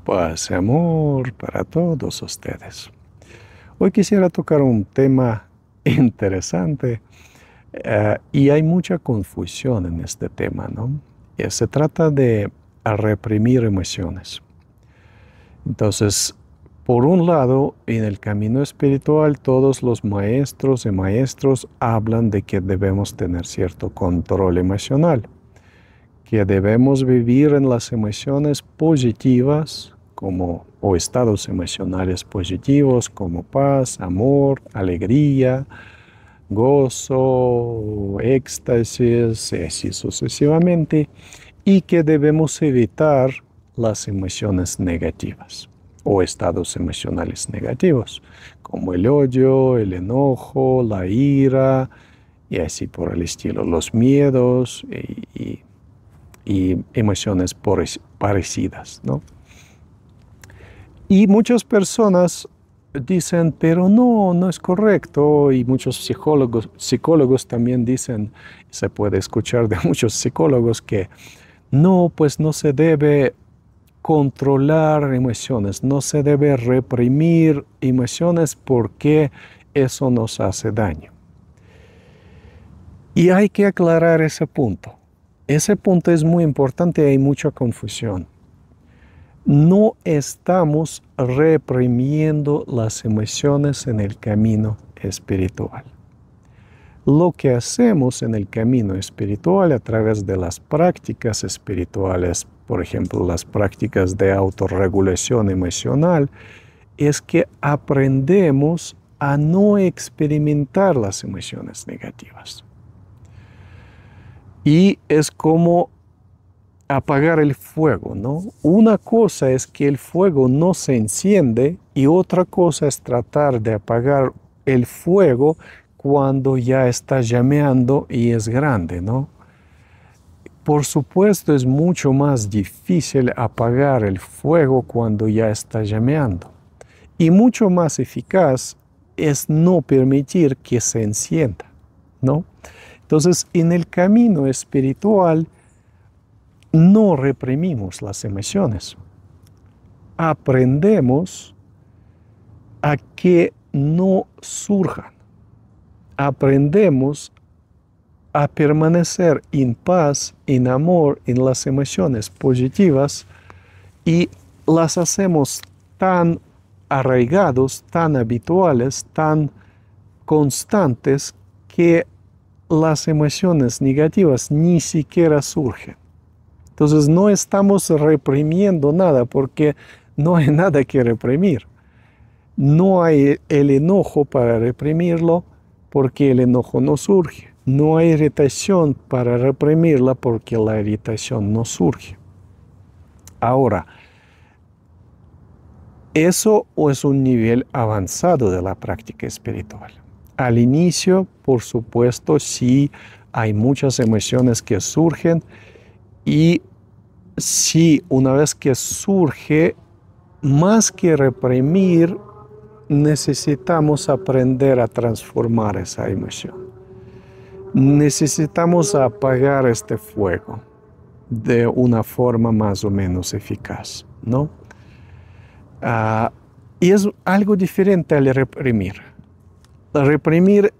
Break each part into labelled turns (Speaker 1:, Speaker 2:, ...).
Speaker 1: Paz y amor para todos ustedes. Hoy quisiera tocar un tema interesante y hay mucha confusión en este tema, ¿no? Se trata de reprimir emociones. Entonces, por un lado, en el camino espiritual, todos los maestros y maestros hablan de que debemos tener cierto control emocional, que debemos vivir en las emociones positivas o estados emocionales positivos como paz, amor, alegría, gozo, éxtasis, y así sucesivamente, y que debemos evitar las emociones negativas o estados emocionales negativos, como el odio, el enojo, la ira, y así por el estilo, los miedos y emociones parecidas, ¿no? Y muchas personas dicen, pero no es correcto, y muchos psicólogos también dicen, se puede escuchar de muchos psicólogos que no, pues no se debe controlar emociones, no se debe reprimir emociones porque eso nos hace daño. Y hay que aclarar ese punto. Ese punto es muy importante y hay mucha confusión. No estamos reprimiendo las emociones en el camino espiritual. Lo que hacemos en el camino espiritual a través de las prácticas espirituales, por ejemplo, las prácticas de autorregulación emocional, es que aprendemos a no experimentar las emociones negativas. Y es como apagar el fuego, ¿no? Una cosa es que el fuego no se enciende y otra cosa es tratar de apagar el fuego cuando ya está llameando y es grande, ¿no? Por supuesto, es mucho más difícil apagar el fuego cuando ya está llameando. Y mucho más eficaz es no permitir que se encienda, ¿no? Entonces, en el camino espiritual, no reprimimos las emociones. Aprendemos a que no surjan. Aprendemos a permanecer en paz, en amor, en las emociones positivas y las hacemos tan arraigados, tan habituales, tan constantes que las emociones negativas ni siquiera surgen. Entonces no estamos reprimiendo nada porque no hay nada que reprimir. No hay el enojo para reprimirlo porque el enojo no surge. No hay irritación para reprimirla porque la irritación no surge. Ahora, eso es un nivel avanzado de la práctica espiritual. Al inicio, por supuesto, sí hay muchas emociones que surgen y sí, una vez que surge, más que reprimir, necesitamos aprender a transformar esa emoción. Necesitamos apagar este fuego de una forma más o menos eficaz, ¿no? Y es algo diferente al reprimir. Reprimir,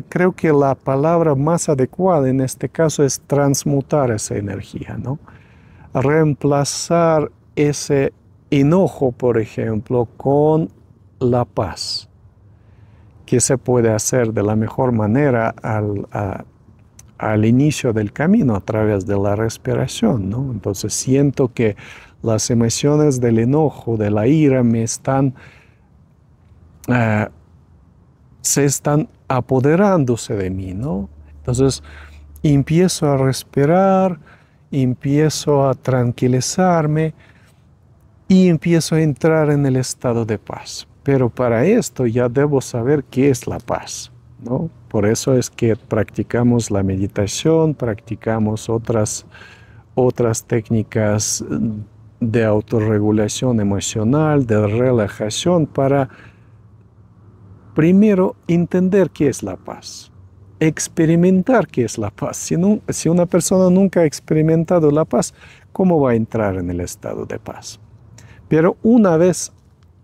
Speaker 1: creo que la palabra más adecuada en este caso es transmutar esa energía, ¿no? Reemplazar ese enojo, por ejemplo, con la paz, que se puede hacer de la mejor manera al inicio del camino a través de la respiración, ¿no? Entonces siento que las emociones del enojo, de la ira, se están apoderándose de mí, ¿no? Entonces empiezo a respirar, empiezo a tranquilizarme y empiezo a entrar en el estado de paz. Pero para esto ya debo saber qué es la paz, ¿no? Por eso es que practicamos la meditación, practicamos otras técnicas de autorregulación emocional, de relajación, para primero entender qué es la paz, experimentar qué es la paz. Si una persona nunca ha experimentado la paz, ¿cómo va a entrar en el estado de paz? Pero una vez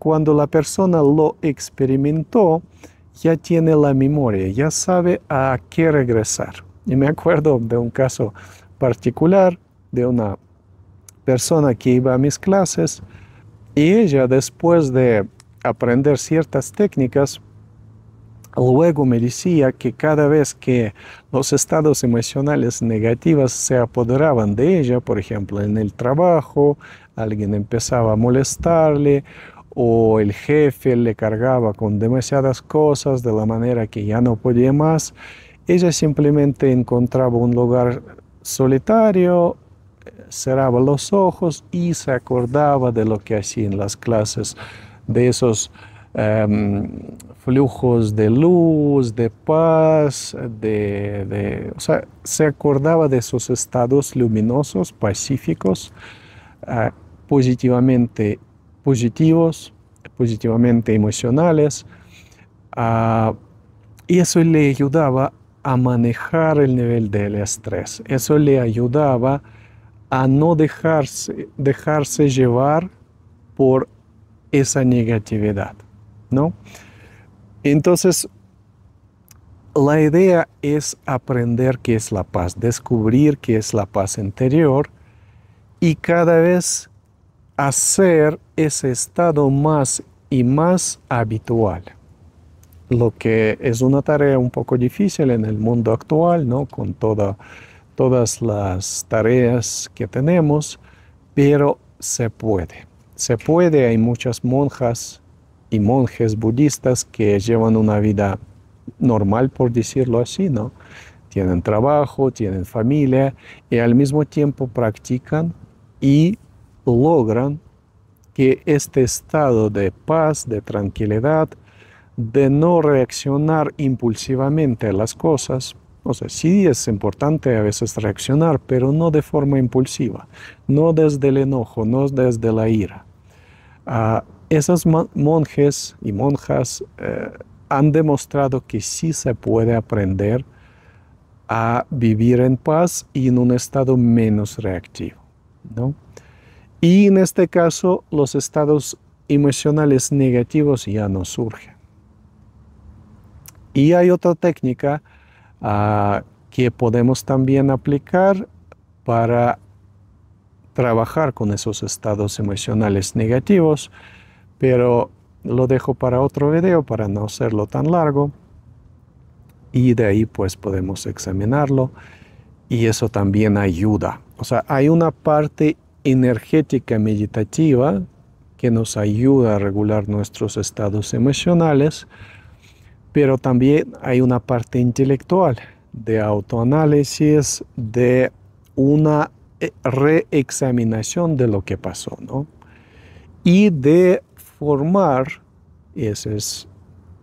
Speaker 1: cuando la persona lo experimentó, ya tiene la memoria, ya sabe a qué regresar. Y me acuerdo de un caso particular de una persona que iba a mis clases y ella, después de aprender ciertas técnicas, luego me decía que cada vez que los estados emocionales negativos se apoderaban de ella, por ejemplo, en el trabajo, alguien empezaba a molestarle o el jefe le cargaba con demasiadas cosas de la manera que ya no podía más, ella simplemente encontraba un lugar solitario, cerraba los ojos y se acordaba de lo que hacía en las clases, de esos flujos de luz, de paz, o sea, se acordaba de esos estados luminosos, pacíficos, positivamente positivos, positivamente emocionales, y eso le ayudaba a manejar el nivel del estrés. Eso le ayudaba a no dejarse llevar por esa negatividad, ¿no? Entonces, la idea es aprender qué es la paz, descubrir qué es la paz interior y cada vez hacer ese estado más y más habitual. Lo que es una tarea un poco difícil en el mundo actual, ¿no? Con todas las tareas que tenemos, pero se puede. Se puede, hay muchas monjas y monjes budistas que llevan una vida normal, por decirlo así, ¿no? Tienen trabajo, tienen familia y al mismo tiempo practican y logran que este estado de paz, de tranquilidad, de no reaccionar impulsivamente a las cosas, o sea, sí es importante a veces reaccionar, pero no de forma impulsiva, no desde el enojo, no desde la ira. Esos monjes y monjas han demostrado que sí se puede aprender a vivir en paz y en un estado menos reactivo, ¿no? Y en este caso, los estados emocionales negativos ya no surgen. Y hay otra técnica que podemos también aplicar para trabajar con esos estados emocionales negativos, pero lo dejo para otro video para no hacerlo tan largo y de ahí pues podemos examinarlo y eso también ayuda. O sea, hay una parte energética meditativa que nos ayuda a regular nuestros estados emocionales, pero también hay una parte intelectual de autoanálisis, de una reexaminación de lo que pasó, ¿no? Y de formar, y eso es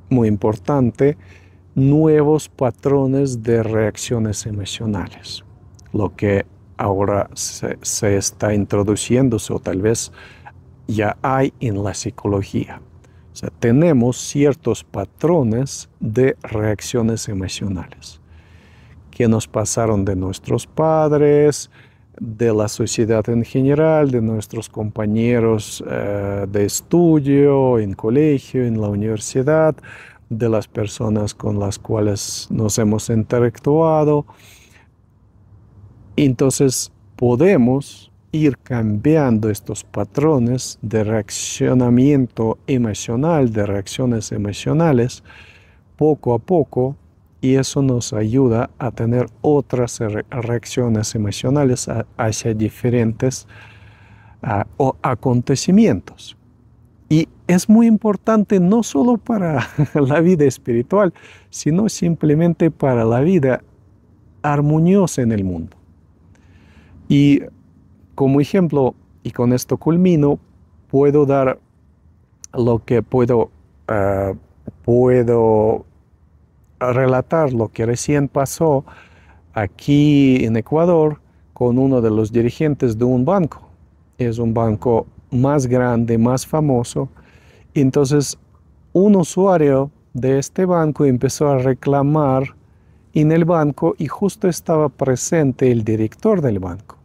Speaker 1: muy importante, nuevos patrones de reacciones emocionales, lo que ahora se está introduciendo, o tal vez ya hay en la psicología. O sea, tenemos ciertos patrones de reacciones emocionales que nos pasaron de nuestros padres, de la sociedad en general, de nuestros compañeros de estudio, en colegio, en la universidad, de las personas con las cuales nos hemos interactuado. Entonces, podemos ir cambiando estos patrones de reaccionamiento emocional, de reacciones emocionales, poco a poco, y eso nos ayuda a tener otras reacciones emocionales hacia diferentes acontecimientos. Y es muy importante no solo para la vida espiritual, sino simplemente para la vida armoniosa en el mundo. Y como ejemplo, y con esto culmino, puedo dar lo que puedo relatar lo que recién pasó aquí en Ecuador con uno de los dirigentes de un banco. Es un banco más grande, más famoso. Entonces, un usuario de este banco empezó a reclamar en el banco y justo estaba presente el director del banco.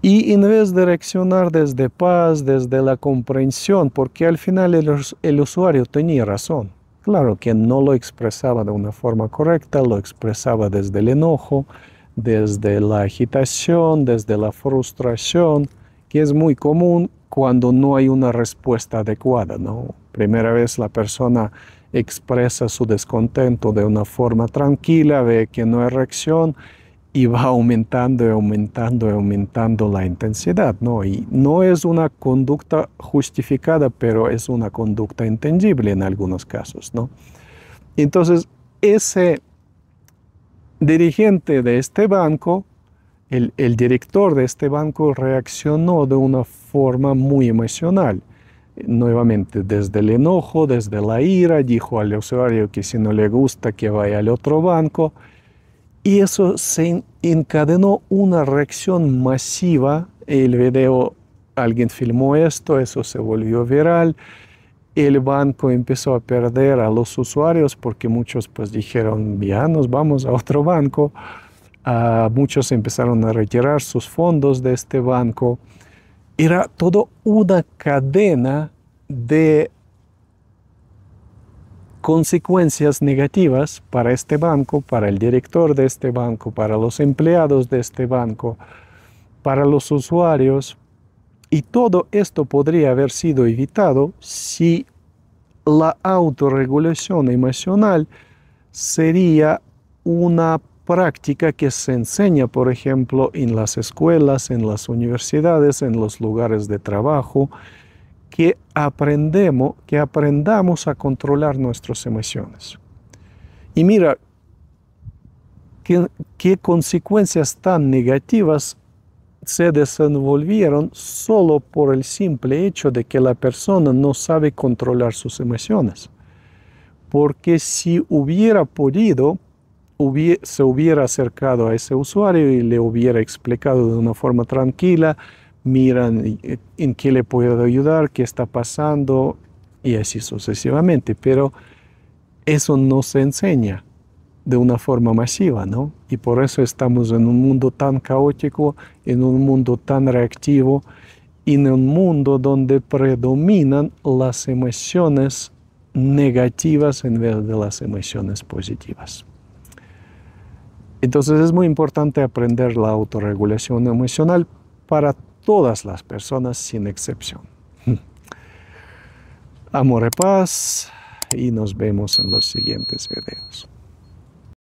Speaker 1: Y en vez de reaccionar desde paz, desde la comprensión, porque al final el usuario tenía razón. Claro que no lo expresaba de una forma correcta, lo expresaba desde el enojo, desde la agitación, desde la frustración, que es muy común cuando no hay una respuesta adecuada, ¿no? Primera vez la persona expresa su descontento de una forma tranquila, ve que no hay reacción y va aumentando y aumentando y aumentando la intensidad, ¿no? Y no es una conducta justificada, pero es una conducta entendible en algunos casos, ¿no? Entonces, ese dirigente de este banco, el director de este banco reaccionó de una forma muy emocional. Nuevamente, desde el enojo, desde la ira, dijo al usuario que si no le gusta que vaya al otro banco. Y eso se encadenó una reacción masiva. El video, alguien filmó esto, eso se volvió viral. El banco empezó a perder a los usuarios porque muchos pues dijeron, ya nos vamos a otro banco. Muchos empezaron a retirar sus fondos de este banco. Era toda una cadena de consecuencias negativas para este banco, para el director de este banco, para los empleados de este banco, para los usuarios. Y todo esto podría haber sido evitado si la autorregulación emocional sería una práctica que se enseña, por ejemplo, en las escuelas, en las universidades, en los lugares de trabajo, que aprendamos a controlar nuestras emociones. Y mira, qué consecuencias tan negativas se desenvolvieron solo por el simple hecho de que la persona no sabe controlar sus emociones. Porque si hubiera podido, se hubiera acercado a ese usuario y le hubiera explicado de una forma tranquila, mira, en qué le puedo ayudar, qué está pasando, y así sucesivamente. Pero eso no se enseña de una forma masiva, ¿no? Y por eso estamos en un mundo tan caótico, en un mundo tan reactivo, y en un mundo donde predominan las emociones negativas en vez de las emociones positivas. Entonces es muy importante aprender la autorregulación emocional para todas las personas sin excepción. Amor y paz, y nos vemos en los siguientes videos.